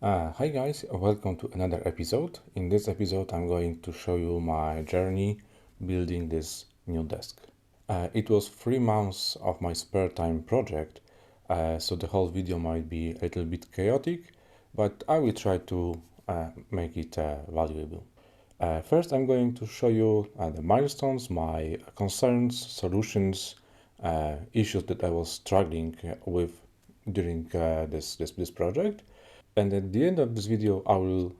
Hi guys, welcome to another episode. In this episode, I'm going to show you my journey building this new desk. It was 3 months of my spare time project, so the whole video might be a little bit chaotic, but I will try to make it valuable. First, I'm going to show you the milestones, my concerns, solutions, issues that I was struggling with during this project. And at the end of this video, I will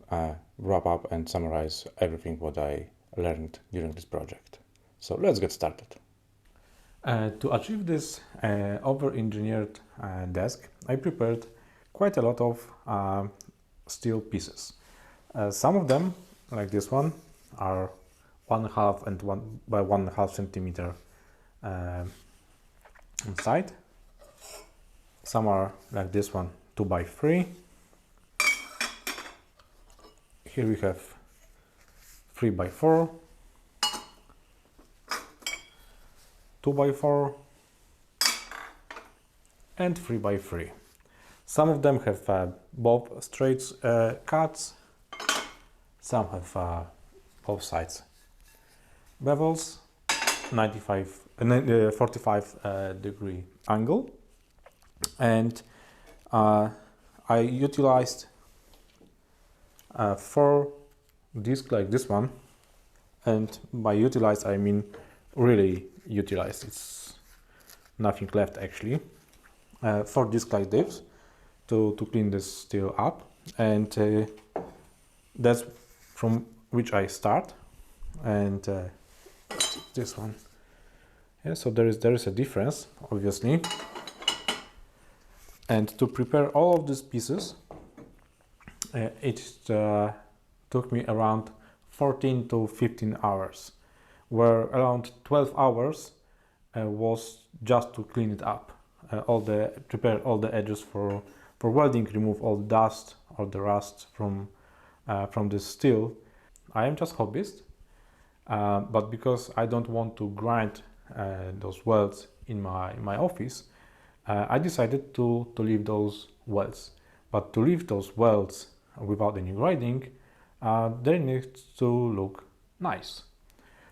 wrap up and summarize everything what I learned during this project. So let's get started. To achieve this over-engineered desk, I prepared quite a lot of steel pieces. Some of them, like this one, are 1.5 and 1 by 1.5 centimeter inside. Some are like this one, 2 by 3. Here we have 3 by 4, 2 by 4, and 3 by 3. Some of them have both straight cuts, some have both sides bevels, 45 degree angle, and I utilized 4 discs like this one, and by utilized I mean really utilized. It's nothing left actually. 4 discs like this to clean this steel up, and that's from which I start. And this one, yeah. So there is a difference, obviously. And to prepare all of these pieces, it took me around 14 to 15 hours, where around 12 hours was just to clean it up, prepare all the edges for welding, remove all the dust or the rust from the steel. I am just hobbyist, but because I don't want to grind those welds in my office, I decided to leave those welds. But to leave those welds without any grinding, they need to look nice.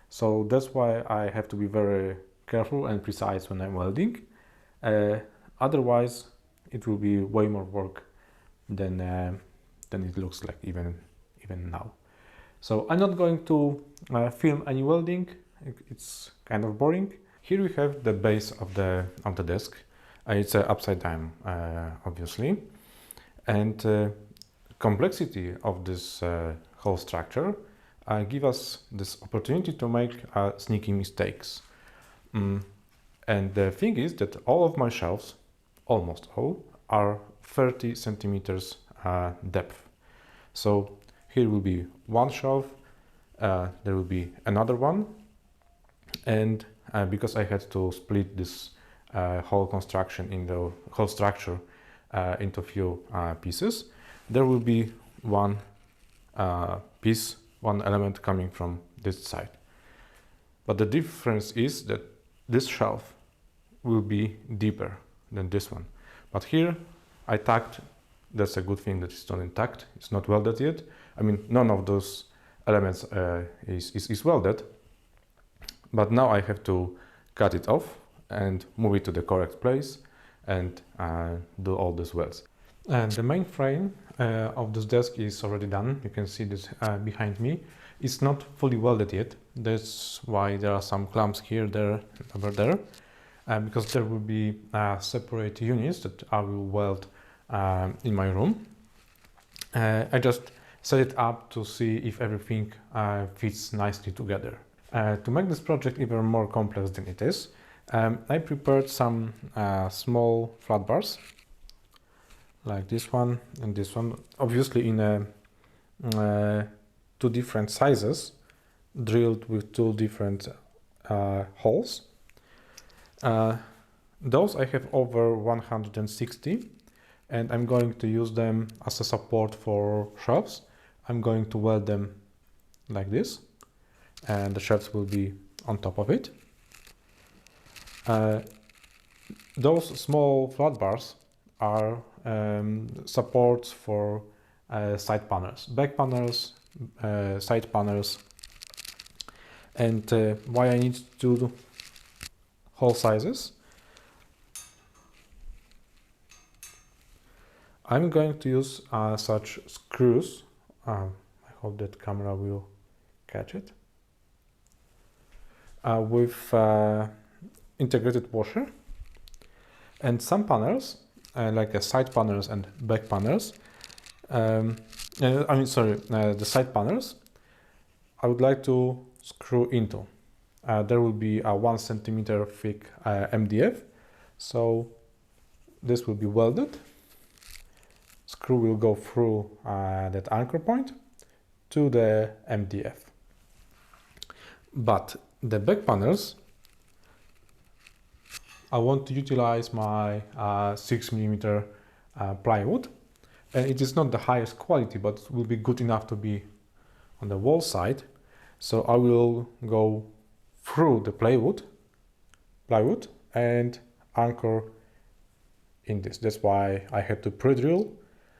So that's why I have to be very careful and precise when I'm welding. Otherwise, it will be way more work than it looks like even now. So I'm not going to film any welding. It's kind of boring. Here we have the base of the desk. It's upside down, obviously, and complexity of this whole structure give us this opportunity to make sneaky mistakes. And the thing is that all of my shelves, almost all, are 30 centimeters depth. So here will be one shelf, there will be another one, and because I had to split this whole construction in the whole structure into few pieces, there will be one one element coming from this side. But the difference is that this shelf will be deeper than this one. But here I tacked. That's a good thing that it's not intact. It's not welded yet. I mean, none of those elements is welded. But now I have to cut it off and move it to the correct place and do all these welds. And the main frame of this desk is already done. You can see this behind me. It's not fully welded yet. That's why there are some clamps here, there, over there, because there will be separate units that I will weld in my room. I just set it up to see if everything fits nicely together. To make this project even more complex than it is, I prepared some small flat bars, like this one and this one, obviously in two different sizes, drilled with two different holes. Those I have over 160, and I'm going to use them as a support for shelves. I'm going to weld them like this, and the shelves will be on top of it. Those small flat bars are supports for side panels, back panels, side panels. And why I need two hole sizes? I'm going to use such screws. I hope that camera will catch it. With integrated washer, and some panels, like side panels and back panels. The side panels, I would like to screw into. There will be a 1 centimeter thick MDF, so this will be welded. Screw will go through that anchor point to the MDF. But the back panels, I want to utilize my 6mm plywood, and it is not the highest quality, but will be good enough to be on the wall side. So I will go through the plywood and anchor in this. That's why I had to pre-drill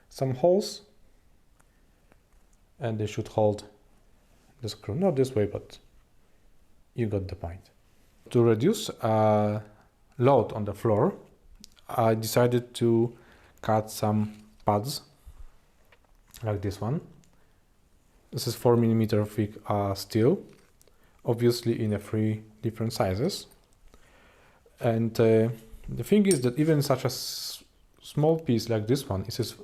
some holes, and they should hold the screw, not this way, but you got the point. To reduce load on the floor, I decided to cut some pads like this one. This is 4mm thick steel, obviously in 3 different sizes. And the thing is that even such a small piece like this one, it is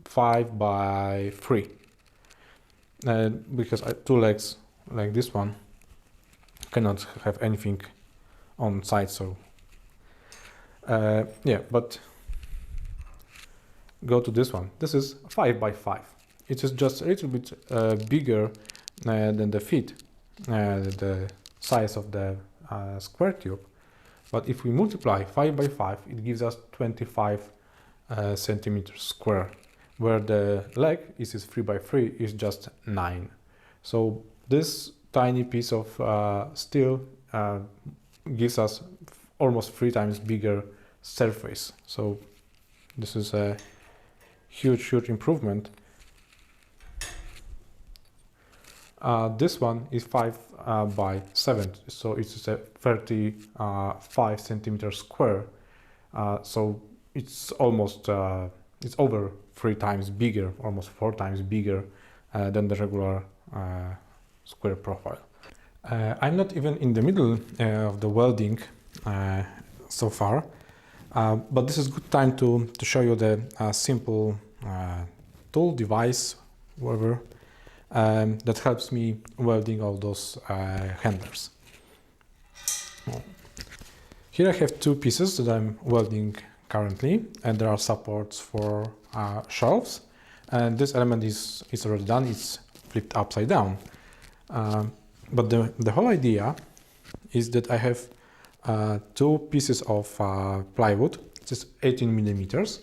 5 by 3, because 2 legs like this one cannot have anything on side. So yeah, but go to this one. This is 5 by 5. It is just a little bit bigger than the feet, the size of the square tube. But if we multiply 5 by 5, it gives us 25 centimeters square, where the leg is 3 by 3 is just 9. So this tiny piece of steel gives us almost 3 times bigger surface. So this is a huge improvement. This one is 5 by 7, so it's a 35 centimeters square. So it's almost it's over 3 times bigger, almost 4 times bigger than the regular square profile. I'm not even in the middle of the welding so far, but this is a good time to show you the simple tool, device, whatever, that helps me welding all those handlers. Here I have 2 pieces that I'm welding currently, and there are supports for shelves, and this element is already done. It's flipped upside down. But the whole idea is that I have 2 pieces of plywood. This is 18 millimeters,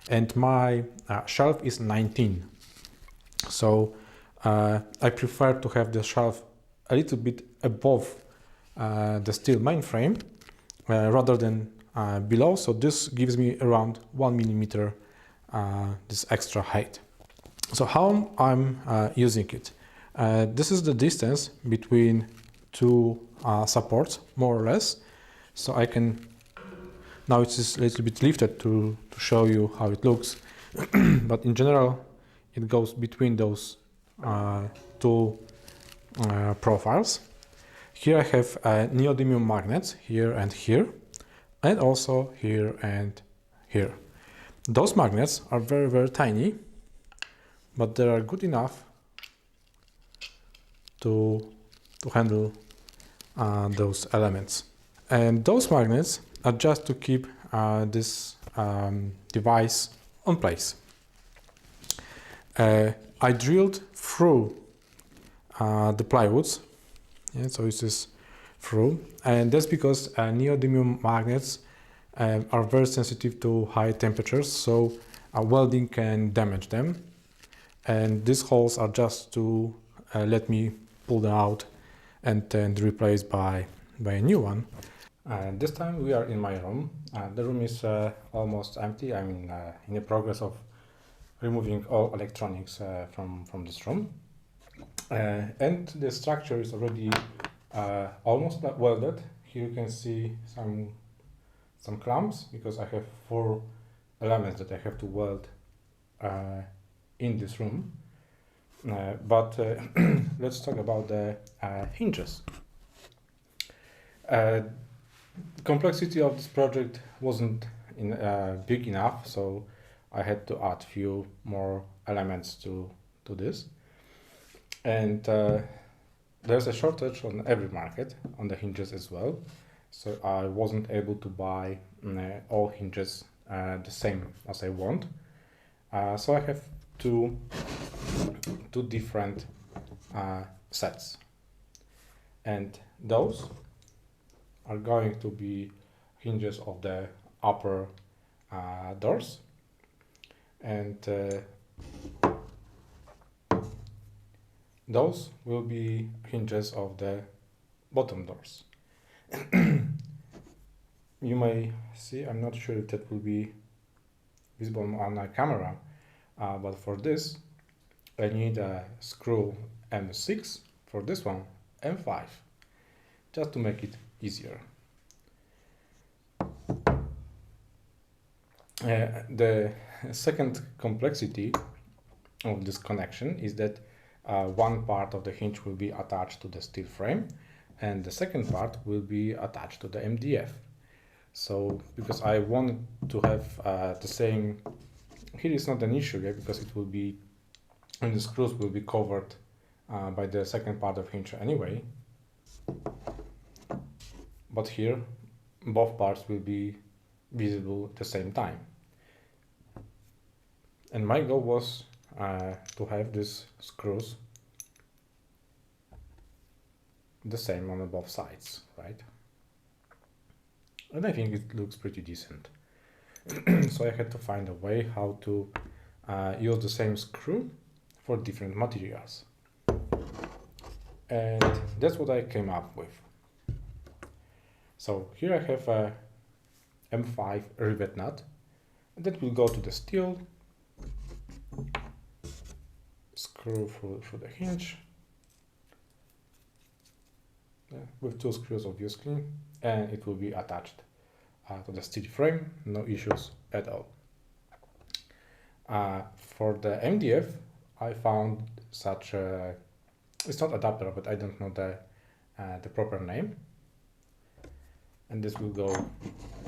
and my shelf is 19. So I prefer to have the shelf a little bit above the steel mainframe rather than below. So this gives me around 1 millimeter this extra height. So how I'm using it? This is the distance between 2 supports, more or less. So I can, now it's a little bit lifted to show you how it looks, but in general it goes between those 2 profiles. Here I have neodymium magnets here and here, and also here and here. Those magnets are very tiny, but they are good enough to handle those elements. And those magnets are just to keep this device on place. I drilled through the plywoods, yeah, so it is through, and that's because neodymium magnets are very sensitive to high temperatures, so welding can damage them, and these holes are just to let me pull them out and then replaced by a new one. This time we are in my room. The room is almost empty. I'm in the progress of removing all electronics from this room. And the structure is already almost welded. Here you can see some clamps, because I have 4 elements that I have to weld in this room. But let's talk about the hinges. The complexity of this project wasn't big enough, so I had to add few more elements to this. And there's a shortage on every market on the hinges as well, so I wasn't able to buy all hinges the same as I want. So I have two different sets, and those are going to be hinges of the upper doors, and those will be hinges of the bottom doors. You may see, I'm not sure if that will be visible on a camera, but for this I need a screw M6, for this one M5, just to make it easier. The second complexity of this connection is that one part of the hinge will be attached to the steel frame, and the second part will be attached to the MDF. So because I want to have the same, here is not an issue yet, because it will be, and the screws will be covered by the second part of hinge anyway. But here both parts will be visible at the same time. And my goal was to have these screws the same on both sides, right? And I think it looks pretty decent. So I had to find a way how to use the same screw for different materials. And that's what I came up with. So here I have a M5 rivet nut, and that will go to the steel, screw through the hinge, with 2 screws obviously, and it will be attached to the steel frame, no issues at all. For the MDF, I found such a, it's not adapter, but I don't know the proper name, and this will go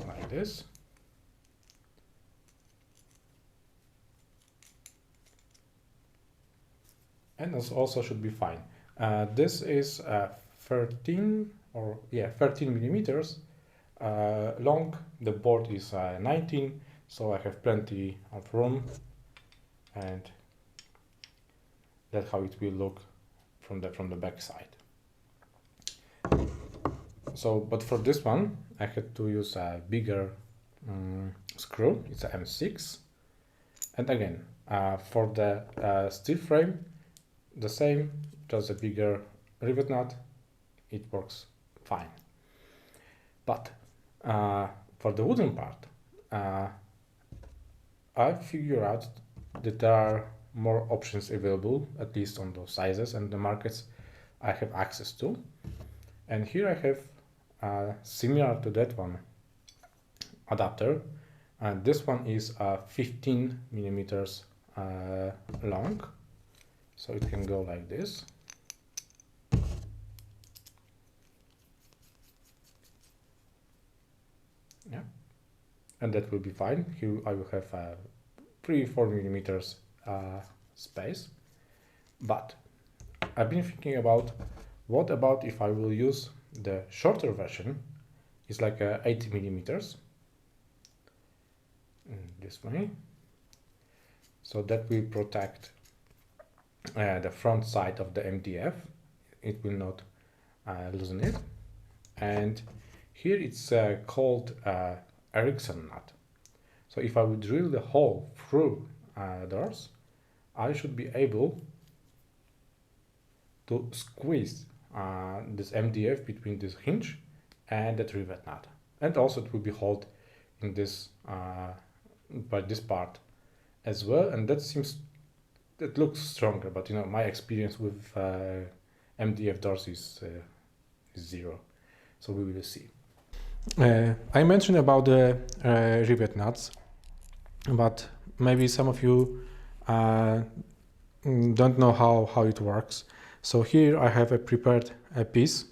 like this. And this also should be fine. This is 13 millimeters long. The board is 19, so I have plenty of room, and that's how it will look from the back side. So, but for this one, I had to use a bigger screw. It's a M6, and again, for the steel frame, the same, just a bigger rivet nut. It works fine. But for the wooden part, I figured out that there are more options available, at least on those sizes and the markets I have access to. And here I have similar to that one adapter, and this one is 15 millimeters long, so it can go like this. Yeah, and that will be fine. Here I will have 3-4 millimeters space. But I've been thinking about, what about if I will use the shorter version? It's like 8 millimeters this way, so that will protect the front side of the MDF. It will not loosen it. And here it's called Erickson nut. So if I would drill the hole through doors, I should be able to squeeze this MDF between this hinge and that rivet nut. And also it will be held in this by this part as well, and that looks stronger, but my experience with MDF doors is zero, so we will see. I mentioned about the rivet nuts, but maybe some of you don't know how it works. So here I have a prepared piece.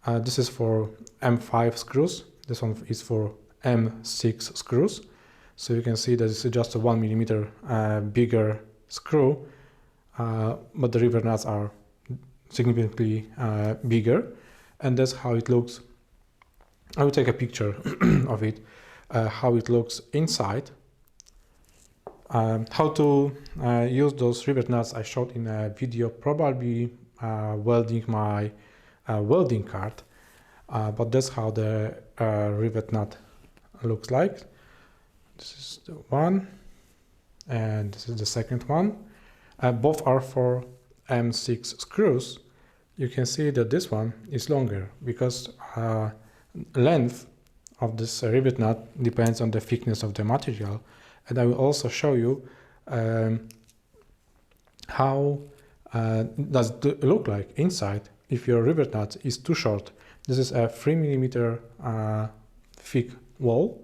This is for M5 screws. This one is for M6 screws. So you can see that it's just a 1 millimeter bigger screw, but the rivet nuts are significantly bigger, and that's how it looks. I will take a picture of it, how it looks inside. How to use those rivet nuts I showed in a video, probably welding my welding card, but that's how the rivet nut looks like. This is the one, and this is the second one. Both are for M6 screws. You can see that this one is longer because length of this rivet nut depends on the thickness of the material. And I will also show you how does it look like inside if your rivet nut is too short. This is a 3 millimeter thick wall,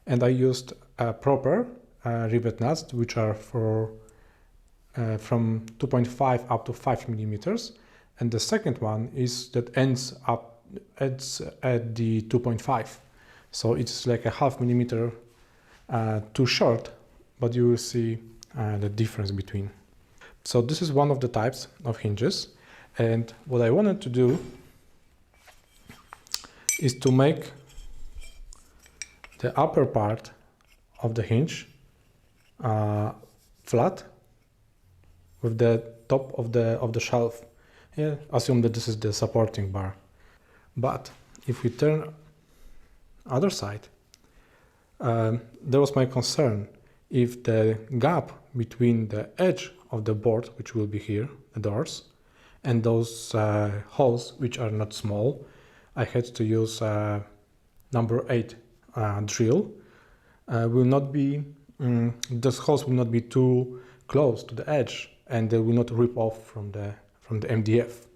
and I used proper rivet nuts, which are for from 2.5 up to 5 millimeters, and the second one is that ends at the 2.5, so it's like a half millimeter too short, but you will see the difference between. So this is one of the types of hinges, and what I wanted to do is to make the upper part of the hinge flat with the top of the shelf. Yeah, assume that this is the supporting bar. But if we turn other side, there was my concern if the gap between the edge of the board, which will be here, the doors, and those holes, which are not small, I had to use number 8 drill. Will not be those holes will not be too close to the edge, and they will not rip off from the MDF.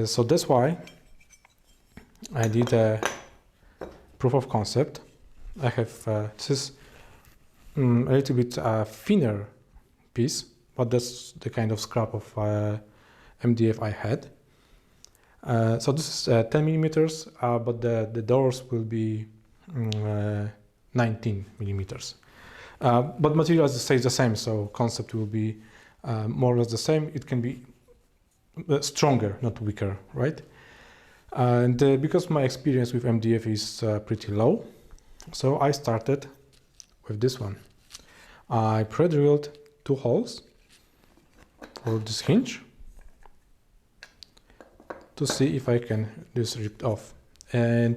So that's why I did a proof of concept. I have this is a little bit thinner piece, but that's the kind of scrap of MDF I had. So this is 10 millimeters, but the doors will be 19 millimeters. But material stays the same, so concept will be more or less the same. It can be stronger, not weaker, right? And because my experience with MDF is pretty low, so I started with this one. I pre-drilled 2 holes for this hinge to see if I can just rip it off. And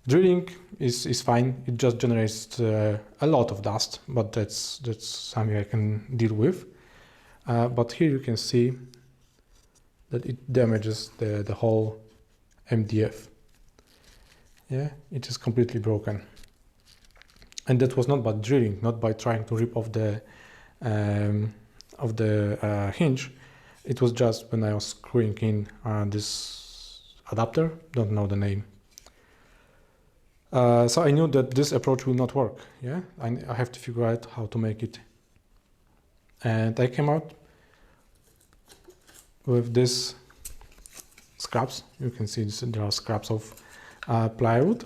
drilling is fine. It just generates a lot of dust, but that's something I can deal with. But here you can see that it damages the whole MDF. Yeah, it is completely broken. And that was not by drilling, not by trying to rip off the hinge. It was just when I was screwing in this adapter, don't know the name. So I knew that this approach will not work. Yeah, I have to figure out how to make it. And I came out with this scraps. You can see this, there are scraps of plywood,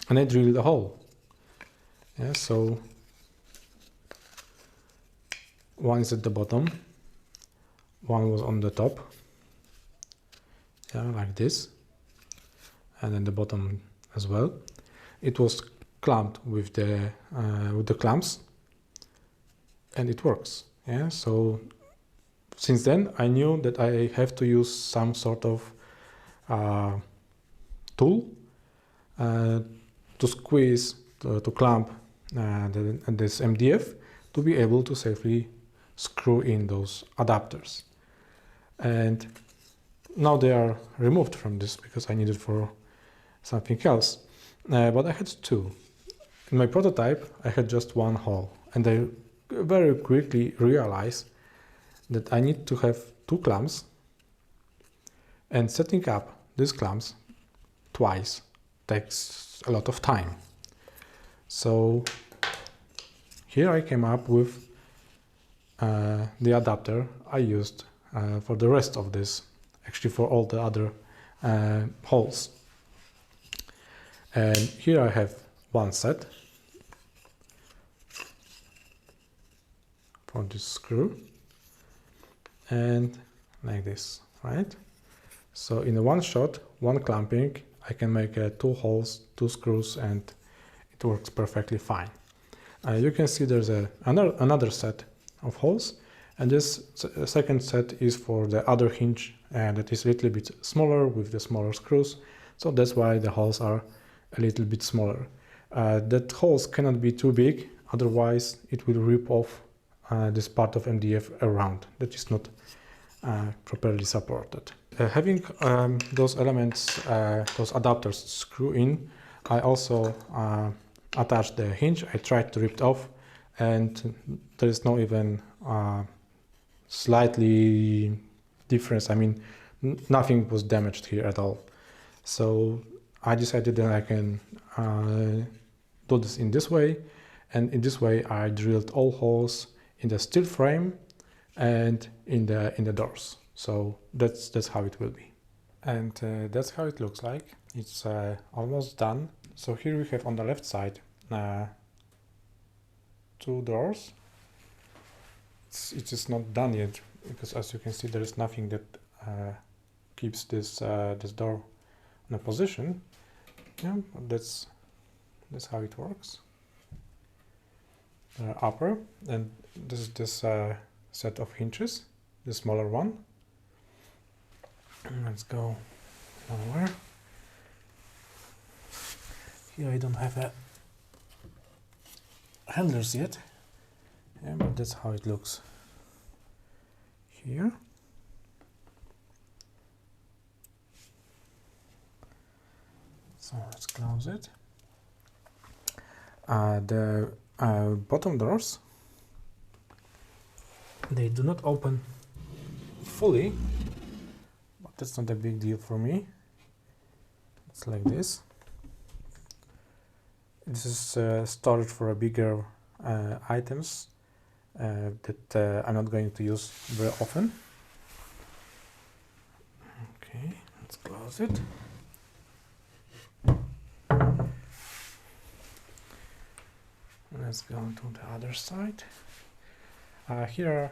and I drilled a hole. Yeah, so one is at the bottom, one was on the top, yeah, like this, and then the bottom as well. It was clamped with the clamps, and it works. Yeah, so since then I knew that I have to use some sort of tool to squeeze, to clamp this MDF to be able to safely screw in those adapters. And now they are removed from this because I need it for something else. But I had 2. In my prototype, I had just one hole, and I very quickly realized that I need to have two clamps, and setting up these clamps twice takes a lot of time. So here I came up with the adapter I used for the rest of this, actually for all the other holes. And here I have one set for this screw, and like this, right? So in a one shot, one clamping, I can make two holes, two screws, and it works perfectly fine. You can see there's another set of holes, and this second set is for the other hinge, and it is a little bit smaller with the smaller screws, so that's why the holes are a little bit smaller. That holes cannot be too big, otherwise it will rip off this part of MDF around that is not properly supported. Having those elements, those adapters screw in, I also attached the hinge. I tried to rip it off, and there is no even slightly difference. I mean, nothing was damaged here at all. So I decided that I can do this in this way, and in this way I drilled all holes in the steel frame and in the doors. So that's how it will be, and that's how it looks like. It's almost done. So here we have on the left side two doors. It is not done yet because, as you can see, there is nothing that keeps this door in a position. Yeah, that's how it works. Upper, and this is this set of hinges, the smaller one. Let's go lower. Here I don't have handlers yet, yeah, but that's how it looks here. So let's close it. The bottom doors, they do not open fully, but that's not a big deal for me. It's like this. This is storage for a bigger items that I'm not going to use very often. Okay, let's close it. Let's go to the other side. Here are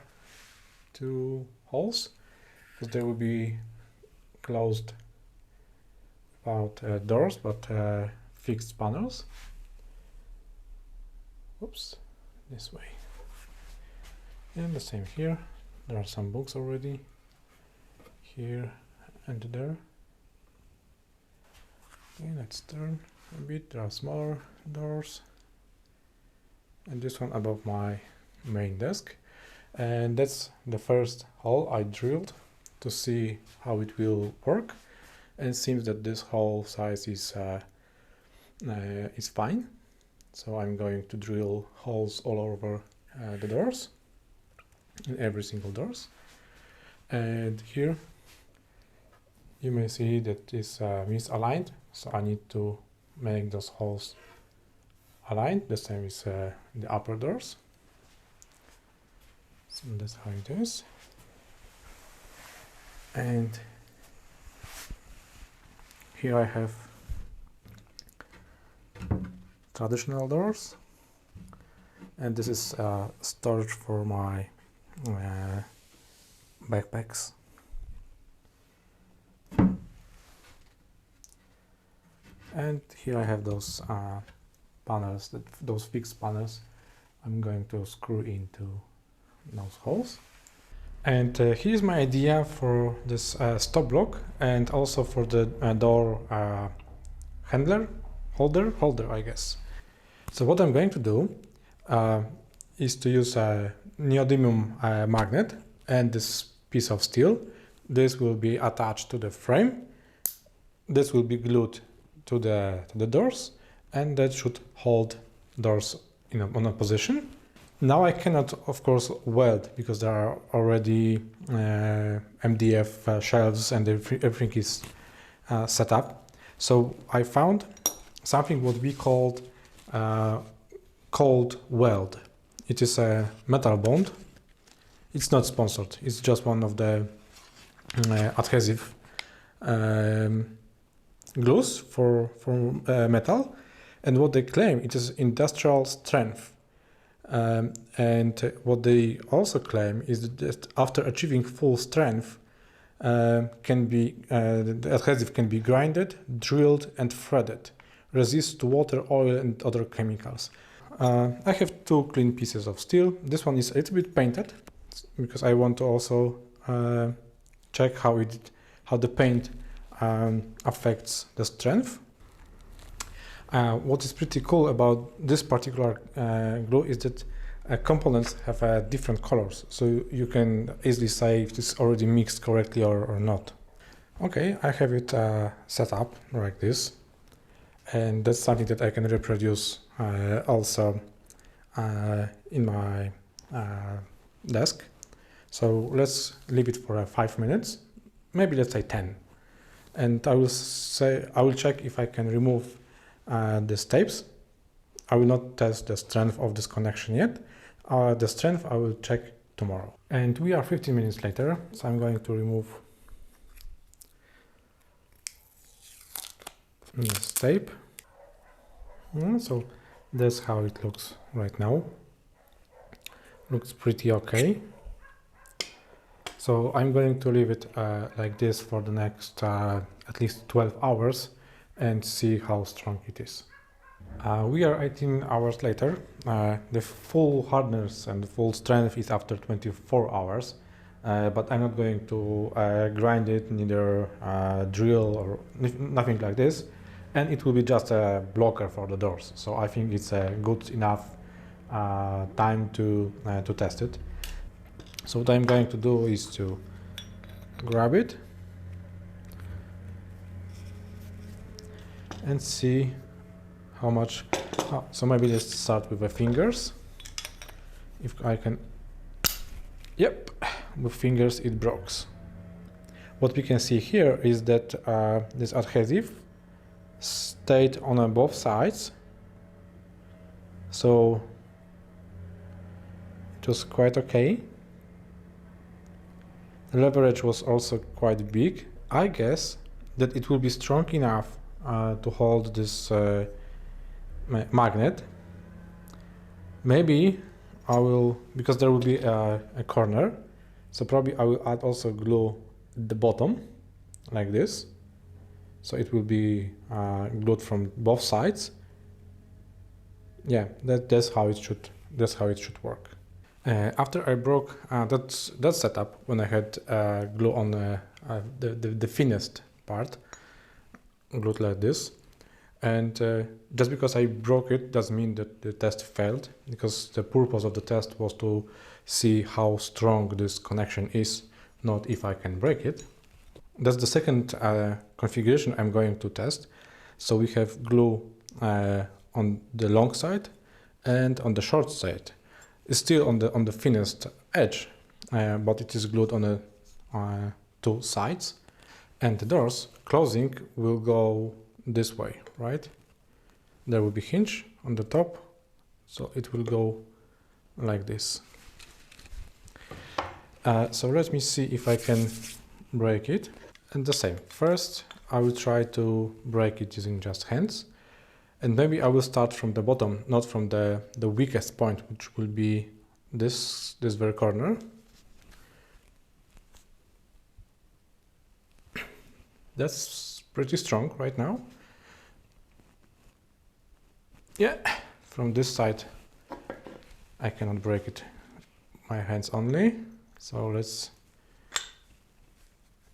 two holes, because they will be closed without doors, but fixed panels. Oops, this way. And the same here. There are some books already here and there. Okay, let's turn a bit. There are smaller doors. And this one above my main desk. And that's the first hole I drilled to see how it will work. And it seems that this hole size is fine. So I'm going to drill holes all over the doors, in every single doors. And here you may see that this misaligned, so I need to make those holes aligned. The same is the upper doors. So that's how it is. And here I have traditional doors, and this is storage for my backpacks. And here I have those panels, those fixed panels I'm going to screw into those holes. And here's my idea for this stop block, and also for the door holder, I guess. So what I'm going to do is to use a neodymium magnet and this piece of steel. This will be attached to the frame. This will be glued to the doors, and that should hold doors on a position. Now I cannot, of course, weld because there are already MDF shelves and everything is set up. So I found something what we called cold weld. It is a metal bond. It's not sponsored. It's just one of the adhesive glues for metal. And what they claim, it is industrial strength. And what they also claim is that after achieving full strength, the adhesive can be grinded, drilled, and threaded, resist to water, oil, and other chemicals. I have two clean pieces of steel. This one is a little bit painted because I want to also check how the paint affects the strength. What is pretty cool about this particular glue is that components have different colors, so you can easily say if it's already mixed correctly or not. Okay, I have it set up like this, and that's something that I can reproduce also in my desk. So let's leave it for 5 minutes, maybe let's say 10, and I will check if I can remove these tapes. I will not test the strength of this connection yet. The strength I will check tomorrow. And we are 15 minutes later, so I'm going to remove this tape. So that's how it looks right now. Looks pretty okay. So I'm going to leave it like this for the next at least 12 hours and see how strong it is. We are 18 hours later. The full hardness and the full strength is after 24 hours, but I'm not going to grind it, neither drill or nothing like this, and it will be just a blocker for the doors. So I think it's a good enough time to test it. So what I'm going to do is to grab it and see how much. So maybe let's start with the fingers. If I can, yep, with fingers it breaks. What we can see here is that this adhesive stayed on both sides, so it was quite okay. The leverage was also quite big. I guess that it will be strong enough to hold this magnet. Maybe I will, because there will be a corner, so probably I will add also glue the bottom like this, so it will be glued from both sides. Yeah, that's how it should work. After I broke that setup, when I had glue on the thinnest part, glued like this, and just because I broke it doesn't mean that the test failed, because the purpose of the test was to see how strong this connection is, not if I can break it. That's the second configuration I'm going to test. So we have glue on the long side and on the short side. It's still on the thinnest edge, but it is glued on the two sides, and the doors closing will go this way, right? There will be hinge on the top, so it will go like this. So let me see if I can break it. And the same. First, I will try to break it using just hands. And maybe I will start from the bottom, not from the weakest point, which will be this very corner. That's pretty strong right now. Yeah, from this side I cannot break it, my hands only. So let's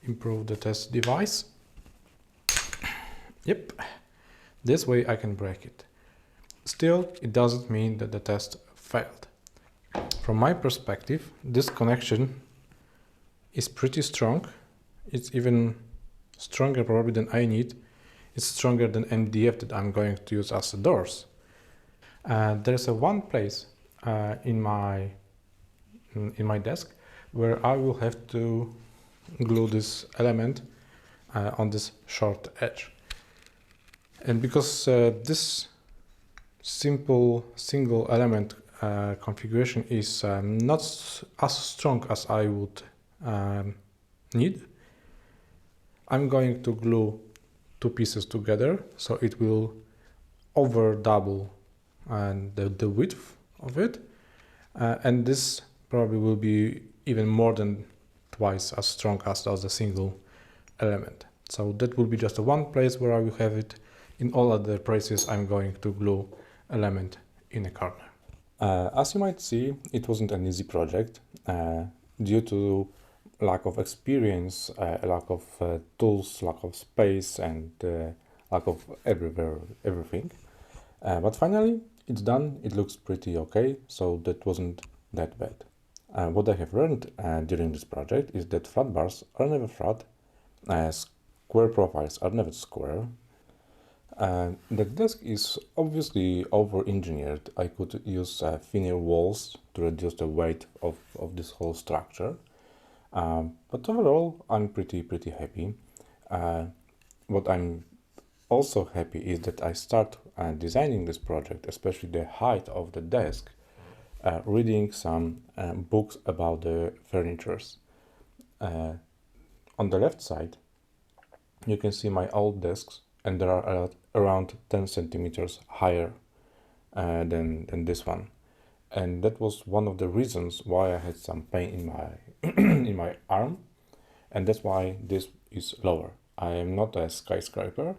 improve the test device. Yep, this way I can break it. Still, it doesn't mean that the test failed. From my perspective, this connection is pretty strong. It's even stronger probably than I need. It's stronger than MDF that I'm going to use as doors. There's a one place in my desk where I will have to glue this element on this short edge. And because this simple single element configuration is not as strong as I would need, I'm going to glue two pieces together so it will over double the width of it, and this probably will be even more than twice as strong as does the single element. So that will be just a one place where I will have it. In all other places I'm going to glue element in a corner. As you might see, it wasn't an easy project due to lack of experience, lack of tools, lack of space, and lack of everything. But finally, it's done. It looks pretty okay, so that wasn't that bad. What I have learned during this project is that flat bars are never flat, square profiles are never square. The desk is obviously over-engineered. I could use thinner walls to reduce the weight of this whole structure. But overall, I'm pretty happy. What I'm also happy is that I start designing this project, especially the height of the desk, reading some books about the furnitures. On the left side, you can see my old desks, and they are around 10 centimeters higher than this one. And that was one of the reasons why I had some pain in my in my arm, and that's why this is lower. I am not a skyscraper,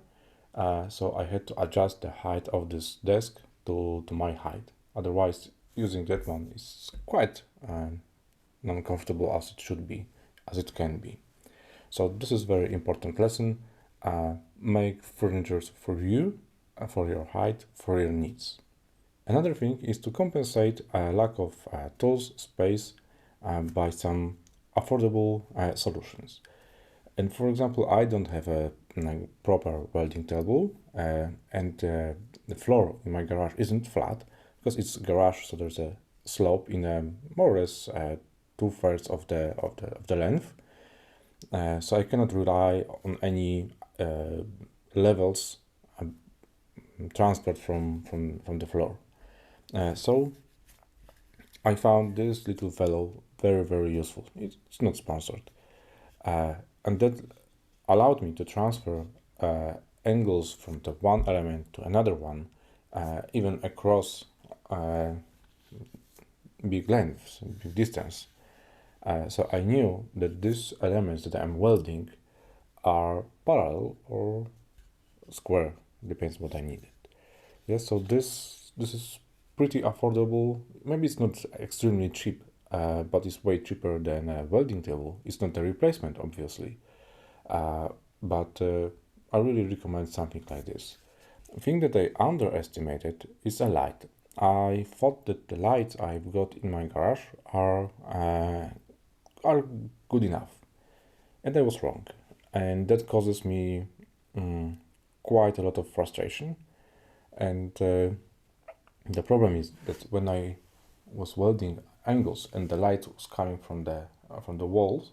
so I had to adjust the height of this desk to my height. Otherwise, using that one is quite non-comfortable as it should be, as it can be. So this is very important lesson. Make furniture for you, for your height, for your needs. Another thing is to compensate a lack of tools, space by some affordable solutions. And for example, I don't have a proper welding table, and the floor in my garage isn't flat because it's garage, so there's a slope in more or less 2/3 of the length. So I cannot rely on any levels transferred from the floor. So I found this little fellow very useful. It's not sponsored, and that allowed me to transfer angles from the one element to another one, even across big lengths, big distance. So I knew that these elements that I'm welding are parallel or square, depends what I needed. Yes, so this is pretty affordable. Maybe it's not extremely cheap, but it's way cheaper than a welding table. It's not a replacement, obviously, but I really recommend something like this. The thing that I underestimated is a light. I thought that the lights I've got in my garage are good enough, and I was wrong, and that causes me quite a lot of frustration. And the problem is that when I was welding angles and the light was coming from the walls,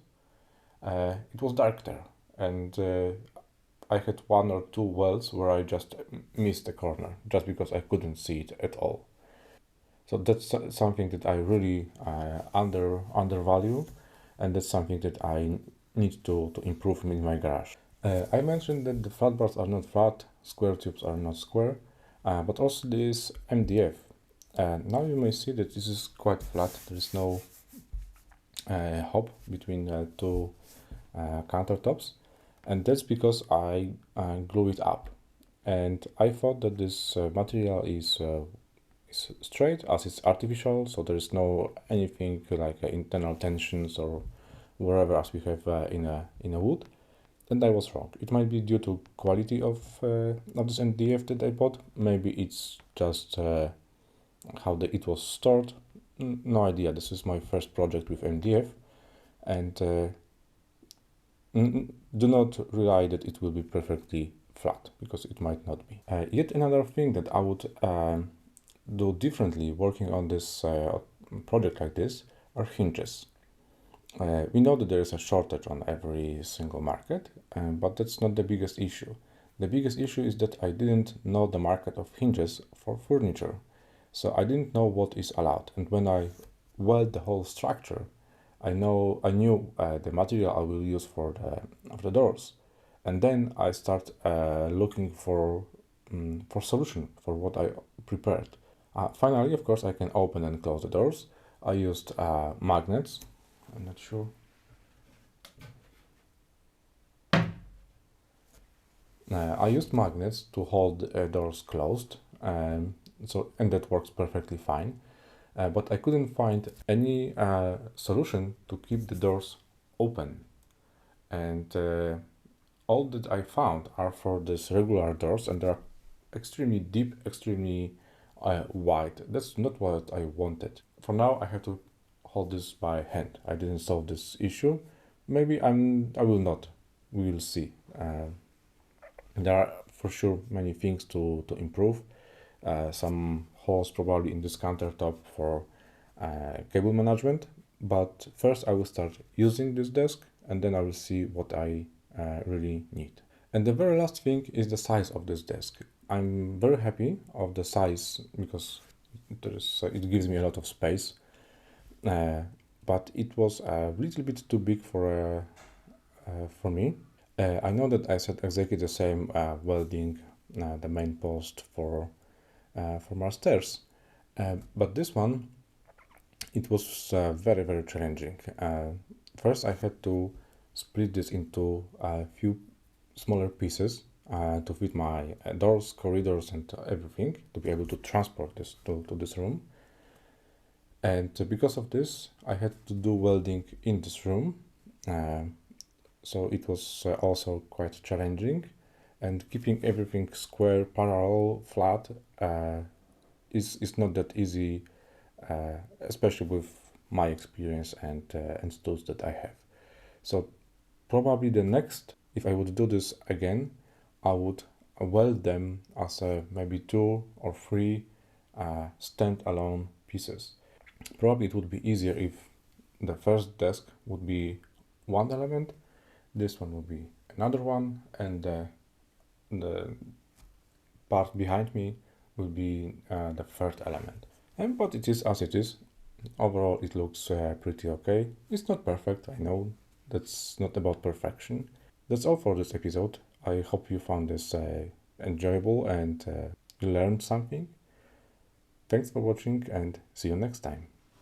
it was dark there, and I had one or two welds where I just missed a corner just because I couldn't see it at all. So that's something that I really undervalue, and that's something that I need to improve in my garage. I mentioned that the flat bars are not flat, square tubes are not square, but also this MDF. Now you may see that this is quite flat. There is no hop between two countertops, and that's because I glue it up. And I thought that this material is straight, as it's artificial, so there is no anything like internal tensions or wherever as we have in a wood. And I was wrong. It might be due to quality of this MDF that I bought. Maybe it's just how it was stored. No idea. This is my first project with MDF, and do not rely that it will be perfectly flat, because it might not be. Yet another thing that I would do differently working on this project like this are hinges. We know that there is a shortage on every single market, but that's not the biggest issue. The biggest issue is that I didn't know the market of hinges for furniture. So I didn't know what is allowed. And when I weld the whole structure, I knew the material I will use for the doors. And then I start looking for solution for what I prepared. Finally, of course, I can open and close the doors. I used magnets. I'm not sure. I used magnets to hold doors closed, and that works perfectly fine. But I couldn't find any solution to keep the doors open, and all that I found are for these regular doors, and they're extremely deep, extremely wide. That's not what I wanted. For now, I have to hold this by hand. I didn't solve this issue. Maybe I will not. We will see. There are for sure many things to improve. Some holes probably in this countertop for cable management. But first I will start using this desk, and then I will see what I really need. And the very last thing is the size of this desk. I'm very happy of the size because it gives me a lot of space. But it was a little bit too big for me. I know that I said exactly the same welding the main post for my stairs, but this one, it was very, very challenging. First I had to split this into a few smaller pieces to fit my doors, corridors, and everything, to be able to transport this to this room. And because of this, I had to do welding in this room. So it was also quite challenging, and keeping everything square, parallel, flat is not that easy, especially with my experience and tools that I have. So probably the next, if I would do this again, I would weld them as maybe 2 or 3 standalone pieces. Probably it would be easier if the first desk would be one element, this one would be another one, and the part behind me will be the third element. But it is as it is. Overall, it looks pretty okay. It's not perfect, I know. That's not about perfection. That's all for this episode. I hope you found this enjoyable and you learned something. Thanks for watching, and see you next time.